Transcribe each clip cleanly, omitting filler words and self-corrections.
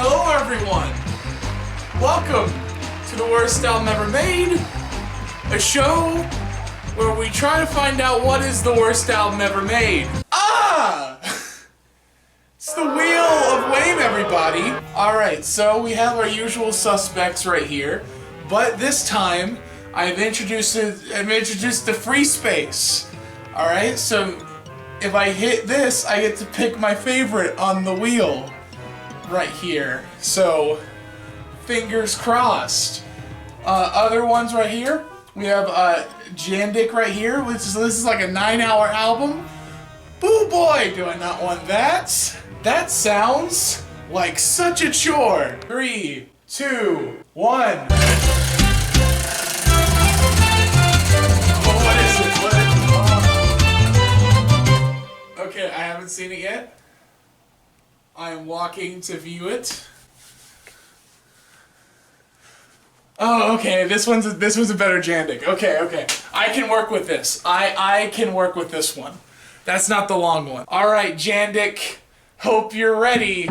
Hello everyone! Welcome to the worst album ever made, a show where we try to find out what is the worst album ever made. It's the Wheel of W.A.E.M, everybody! Alright, so we have our usual suspects right here, but this time I've introduced the free space. Alright, so if I hit this, I get to pick my favorite on the wheel. Right here. So, fingers crossed. Other ones right here. We have Jandik right here. This is like a 9-hour album. Boo boy, do I not want that. That sounds like such a chore. 3, 2, 1. What is it? Okay, I haven't seen it yet. I am walking to view it. Oh, okay. This one's a better Jandik. Okay. I can work with this. I can work with this one. That's not the long one. All right, Jandik. Hope you're ready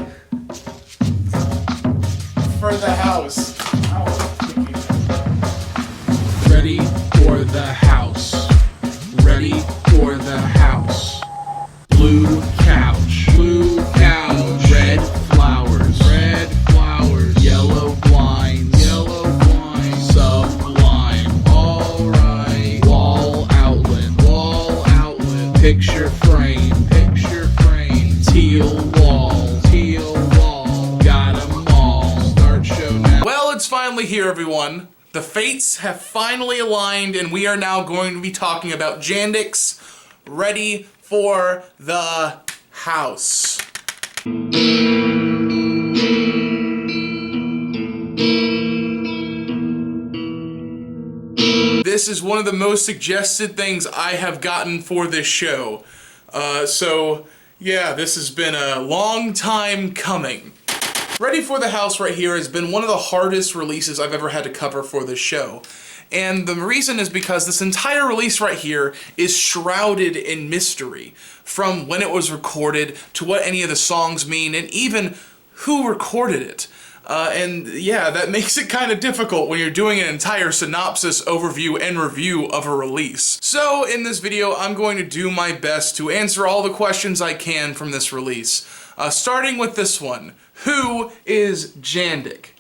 for the house. Ready for the house. Ready for the house. Blue couch. Blue couch. Red flowers. Red flowers. Yellow blinds. Yellow blinds. Sublime. Alright. Wall outlet. Wall outlet. Picture frame. Picture frame. Teal wall. Teal wall. Got 'em all. Start show now. Well, it's finally here, everyone. The fates have finally aligned, and we are now going to be talking about Jandik's Ready for the House. This is one of the most suggested things I have gotten for this show. So yeah, this has been a long time coming. Ready for the House right here has been one of the hardest releases I've ever had to cover for this show. And the reason is because this entire release right here is shrouded in mystery. From when it was recorded, to what any of the songs mean, and even who recorded it. And yeah, that makes it kind of difficult when you're doing an entire synopsis, overview, and review of a release. So in this video, I'm going to do my best to answer all the questions I can from this release. Starting with this one. Who is Jandik?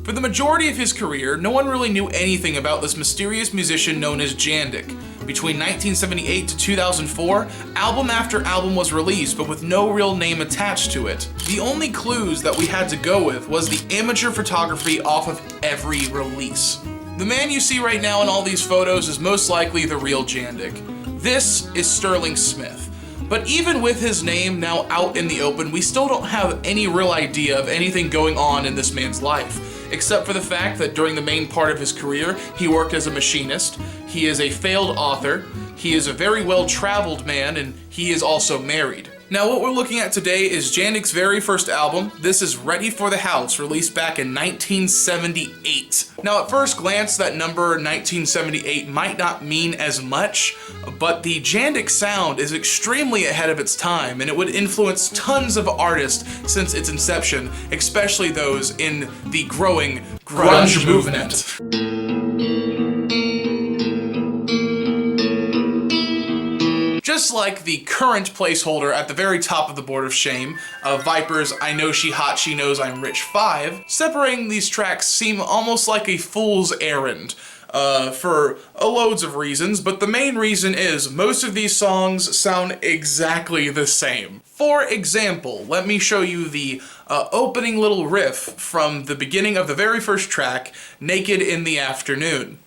For the majority of his career, no one really knew anything about this mysterious musician known as Jandik. Between 1978 to 2004, album after album was released, but with no real name attached to it. The only clues that we had to go with was the amateur photography off of every release. The man you see right now in all these photos is most likely the real Jandik. This is Sterling Smith. But even with his name now out in the open, we still don't have any real idea of anything going on in this man's life. Except for the fact that during the main part of his career, he worked as a machinist, he is a failed author, he is a very well-traveled man, and he is also married. Now what we're looking at today is Jandik's very first album. This is Ready for the House, released back in 1978. Now at first glance, that number 1978 might not mean as much, but the Jandik sound is extremely ahead of its time, and it would influence tons of artists since its inception, especially those in the growing grunge movement. Just like the current placeholder at the very top of the board of shame, Viper's I Know She Hot, She Knows I'm Rich 5, separating these tracks seem almost like a fool's errand. For loads of reasons, but the main reason is most of these songs sound exactly the same. For example, let me show you the opening little riff from the beginning of the very first track, Naked in the Afternoon.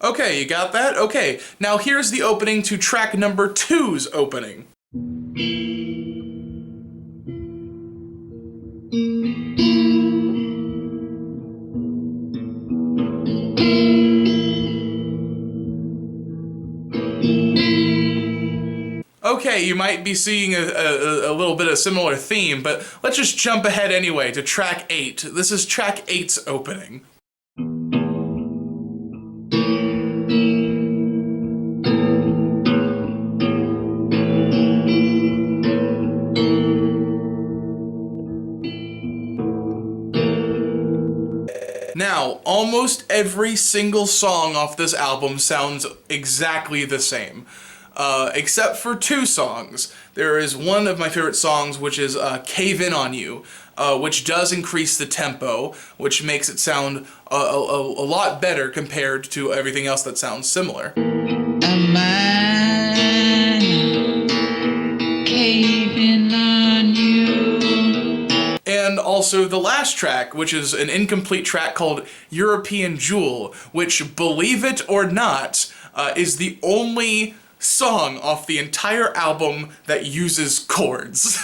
Okay, you got that? Okay, now here's the opening to track number 2's opening. Okay, okay, you might be seeing a little bit of similar theme, but let's just jump ahead anyway to track 8. This is track 8's opening. Now, almost every single song off this album sounds exactly the same, except for 2 songs. There is one of my favorite songs, which is Cave In On You, which does increase the tempo, which makes it sound a lot better compared to everything else that sounds similar. A man caving on you. And also the last track, which is an incomplete track called European Jewel, which, believe it or not, is the only song off the entire album that uses chords.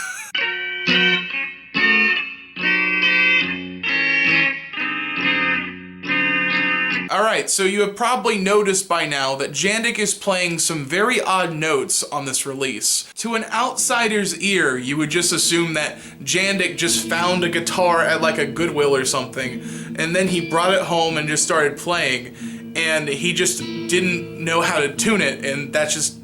Alright, so you have probably noticed by now that Jandik is playing some very odd notes on this release. To an outsider's ear, you would just assume that Jandik just found a guitar at like a Goodwill or something, and then he brought it home and just started playing, and he just didn't know how to tune it, and that's just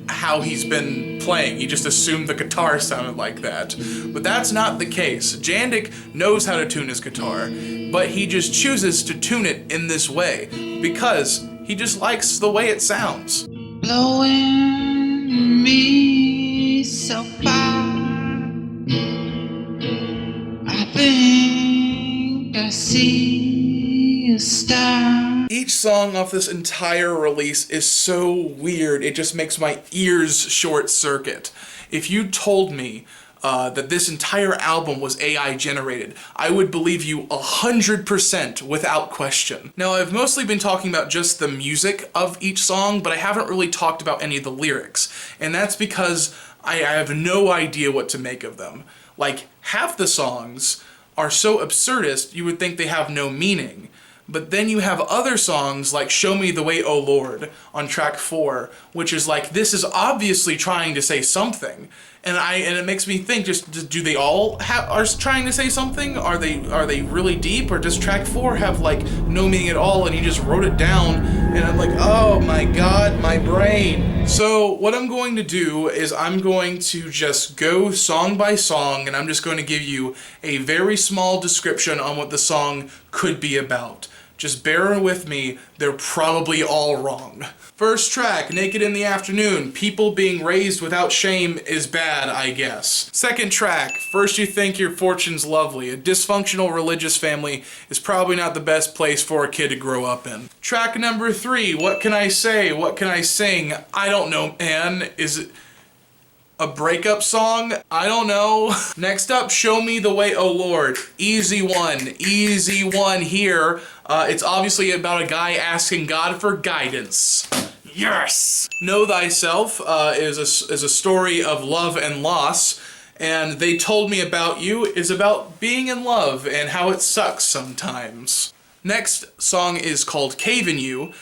how he's been playing. He just assumed the guitar sounded like that. But that's not the case. Jandik knows how to tune his guitar, but he just chooses to tune it in this way because he just likes the way it sounds. Blowing me so far, I think I see a star. Each song off this entire release is so weird, it just makes my ears short circuit. If you told me that this entire album was AI generated, I would believe you 100% without question. Now, I've mostly been talking about just the music of each song, but I haven't really talked about any of the lyrics, and that's because I have no idea what to make of them. Like, half the songs are so absurdist, you would think they have no meaning. But then you have other songs like Show Me the Way, Oh Lord on track 4, which is like, this is obviously trying to say something. And it makes me think, just do they all are trying to say something? Are they really deep, or does track 4 have like no meaning at all and he just wrote it down? And I'm like, oh my god, my brain. So what I'm going to do is I'm going to just go song by song, and I'm just going to give you a very small description on what the song could be about. Just bear with me, they're probably all wrong. First track, Naked in the Afternoon. People being raised without shame is bad, I guess. Second track, First You Think Your Fortune's Lovely. A dysfunctional religious family is probably not the best place for a kid to grow up in. Track number 3, What Can I Say? What Can I Sing? I don't know, man. Is it a breakup song? I don't know. Next up, Show Me the Way, Oh Lord. Easy one here. It's obviously about a guy asking God for guidance. Yes! Know Thyself is a story of love and loss, and They Told Me About You is about being in love and how it sucks sometimes. Next song is called Cave In You,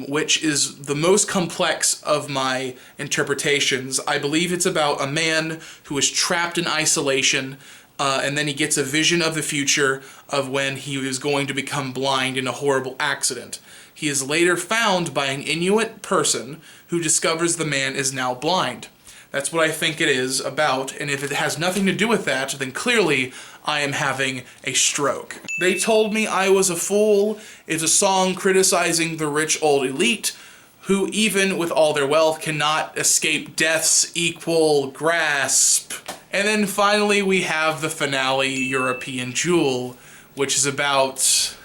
which is the most complex of my interpretations. I believe it's about a man who is trapped in isolation, and then he gets a vision of the future of when he is going to become blind in a horrible accident. He is later found by an Inuit person who discovers the man is now blind. That's what I think it is about, and if it has nothing to do with that, then clearly I am having a stroke. They Told Me I Was a Fool is a song criticizing the rich old elite, who even with all their wealth cannot escape death's equal grasp. And then finally we have the finale, European Jewel, which is about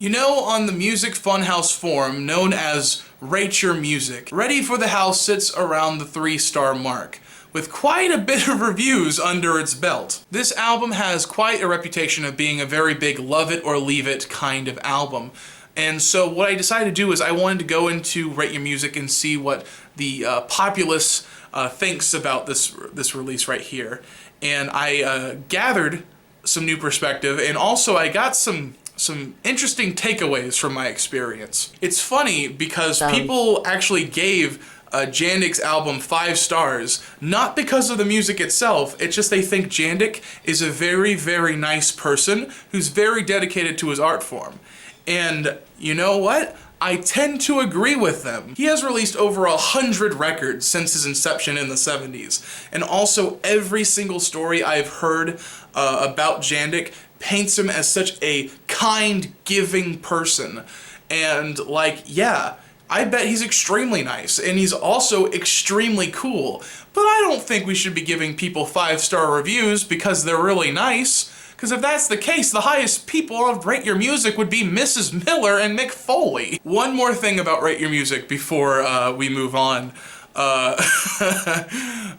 you know, on the Music Funhouse forum known as Rate Your Music, Ready for the House sits around the 3-star mark, with quite a bit of reviews under its belt. This album has quite a reputation of being a very big love it or leave it kind of album. And so what I decided to do is I wanted to go into Rate Your Music and see what the populace thinks about this release right here. And I gathered some new perspective, and also I got some some interesting takeaways from my experience. It's funny because people actually gave Jandik's album 5 stars, not because of the music itself, it's just they think Jandik is a very, very nice person who's very dedicated to his art form. And you know what? I tend to agree with them. He has released over 100 records since his inception in the 70s, and also every single story I've heard about Jandik paints him as such a kind, giving person. And like, yeah, I bet he's extremely nice, and he's also extremely cool. But I don't think we should be giving people 5-star reviews because they're really nice. Because if that's the case, the highest people on Rate Your Music would be Mrs. Miller and Mick Foley. One more thing about Rate Your Music before we move on.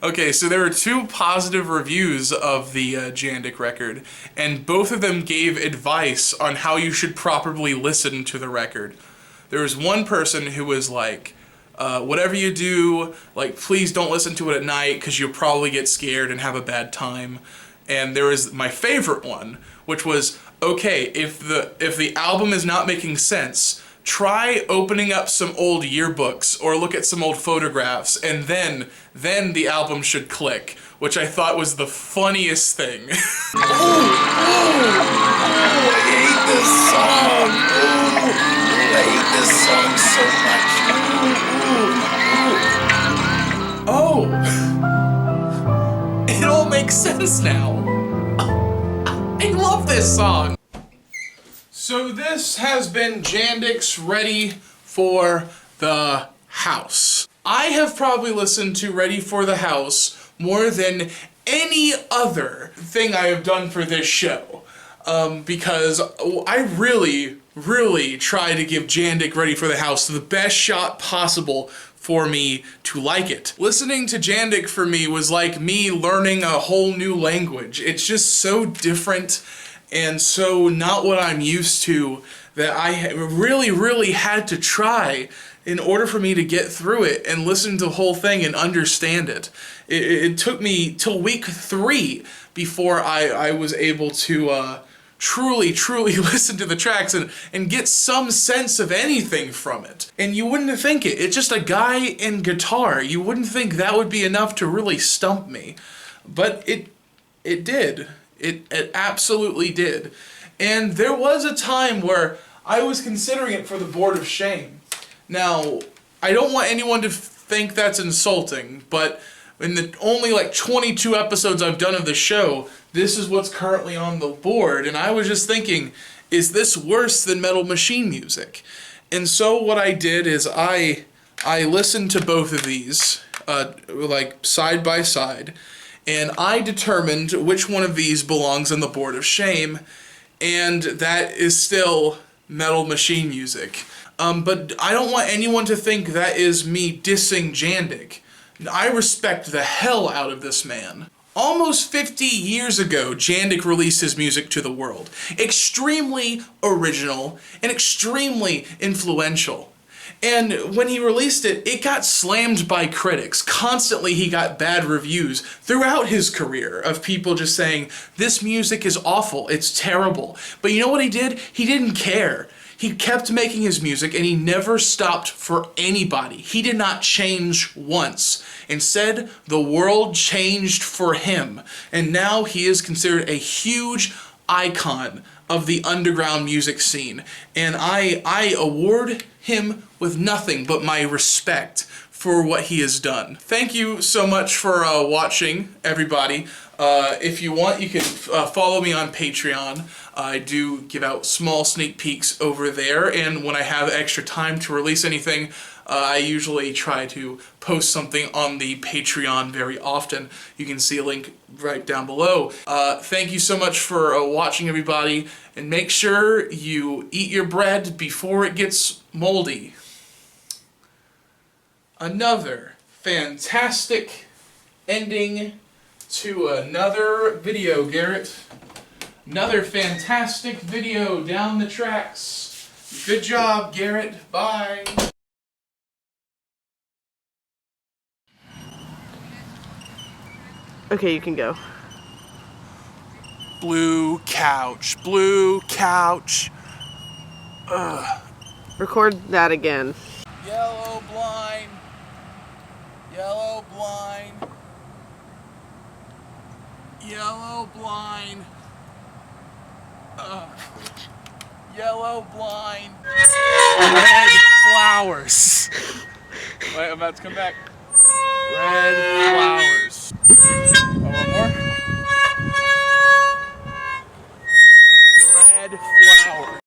Okay, so there were 2 positive reviews of the Jandik record, and both of them gave advice on how you should properly listen to the record. There was one person who was like, whatever you do, like, please don't listen to it at night because you'll probably get scared and have a bad time. And there was my favorite one, which was, okay, if the album is not making sense, try opening up some old yearbooks or look at some old photographs, and then the album should click, which I thought was the funniest thing. I hate this song. I hate this song so much. It all makes sense now. I love this song. So this has been Jandik's Ready for the House. I have probably listened to Ready for the House more than any other thing I have done for this show. Because I really try to give Jandik Ready for the House the best shot possible for me to like it. Listening to Jandik for me was like me learning a whole new language. It's just so different and so not what I'm used to that I really had to try in order for me to get through it and listen to the whole thing and understand it. It took me till week 3 before I was able to truly listen to the tracks and get some sense of anything from it. And you wouldn't think it. It's just a guy and guitar. You wouldn't think that would be enough to really stump me. But it did. It absolutely did. And there was a time where I was considering it for the Board of Shame. Now, I don't want anyone to think that's insulting, but in the only like 22 episodes I've done of the show, this is what's currently on the board, and I was just thinking, is this worse than Metal Machine music? And so what I did is I listened to both of these, like side by side, and I determined which one of these belongs on the Board of Shame, and that is still Metal Machine music. But I don't want anyone to think that is me dissing Jandik. I respect the hell out of this man. Almost 50 years ago, Jandik released his music to the world. Extremely original and extremely influential. And when he released it, it got slammed by critics. Constantly he got bad reviews throughout his career of people just saying, this music is awful, it's terrible. But you know what he did? He didn't care. He kept making his music and he never stopped for anybody. He did not change once. Instead, the world changed for him. And now he is considered a huge icon of the underground music scene. And I award him with nothing but my respect for what he has done. Thank you so much for watching, everybody. If you want, you can follow me on Patreon. I do give out small sneak peeks over there, and when I have extra time to release anything, I usually try to post something on the Patreon very often. You can see a link right down below. Thank you so much for watching, everybody, and make sure you eat your bread before it gets moldy. Another fantastic ending to another video, Garrett. Another fantastic video down the tracks. Good job, Garrett. Bye. Okay, you can go. Blue couch, blue couch. Record that again. Yellow blind. Yellow blind. Yellow blind. Yellow blind. Red flowers. Wait, I'm about to come back. Red flowers. Oh, one more. Red